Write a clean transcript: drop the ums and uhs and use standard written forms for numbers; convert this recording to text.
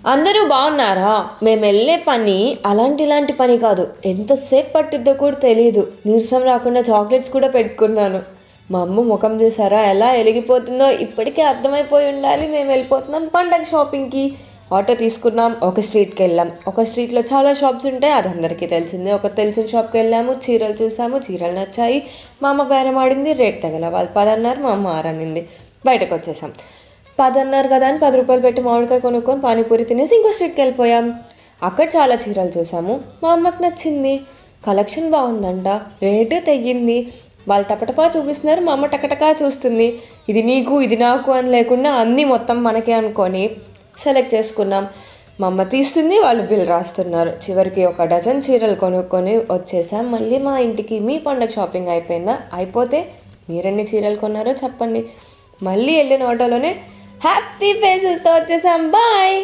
అందరూ బాగున్నారా? మేము వెళ్ళే పని ఇలాంటి పని కాదు. ఎంతసేపు పట్టిద్దో కూడా తెలియదు. నీరసం రాకుండా చాక్లెట్స్ కూడా పెట్టుకున్నాను. మా అమ్మ ముఖం చూసారా ఎలా వెలిగిపోతుందో? ఇప్పటికే అర్థమైపోయి ఉండాలి మేము వెళ్ళిపోతున్నాం పండగ షాపింగ్కి. ఆటో తీసుకున్నాం, ఒక స్ట్రీట్కి వెళ్ళాం. ఒక స్ట్రీట్లో చాలా షాప్స్ ఉంటాయి, అది అందరికీ తెలిసిందే. ఒక తెలిసిన షాప్కి వెళ్ళాము, చీరలు చూసాము, చీరలు నచ్చాయి. మా అమ్మ బేరం ఆడింది, రేట్ తగల. వాళ్ళు 10 అన్నారు, మా అమ్మ 6 అనింది. బయటకు వచ్చేసాం. 10 అన్నారు కదా అని 10 రూపాయలు పెట్టి మామిడికాయ కొనుక్కొని పానీపూరి తినేసి ఇంకో స్ట్రీట్కి వెళ్ళిపోయాం. అక్కడ చాలా చీరలు చూసాము, మా అమ్మకి నచ్చింది. కలెక్షన్ బాగుందంట, రేటు తెగింది. వాళ్ళు టపటపా చూపిస్తున్నారు, మా అమ్మ టకటకా చూస్తుంది. ఇది నీకు ఇది నాకు అని లేకుండా అన్నీ మొత్తం మనకే అనుకొని సెలెక్ట్ చేసుకున్నాం. మా అమ్మ తీస్తుంది, వాళ్ళు బిల్ రాస్తున్నారు. చివరికి ఒక డజన్ చీరలు కొనుక్కొని వచ్చేసాం మళ్ళీ మా ఇంటికి. మీ పండగ షాపింగ్ అయిపోయిందా? అయిపోతే మీరెన్ని చీరలు కొన్నారో చెప్పండి. మళ్ళీ వెళ్ళిన ఆటోలోనే హ్యాపీ ఫేసెస్తో వచ్చేసాం. బాయ్.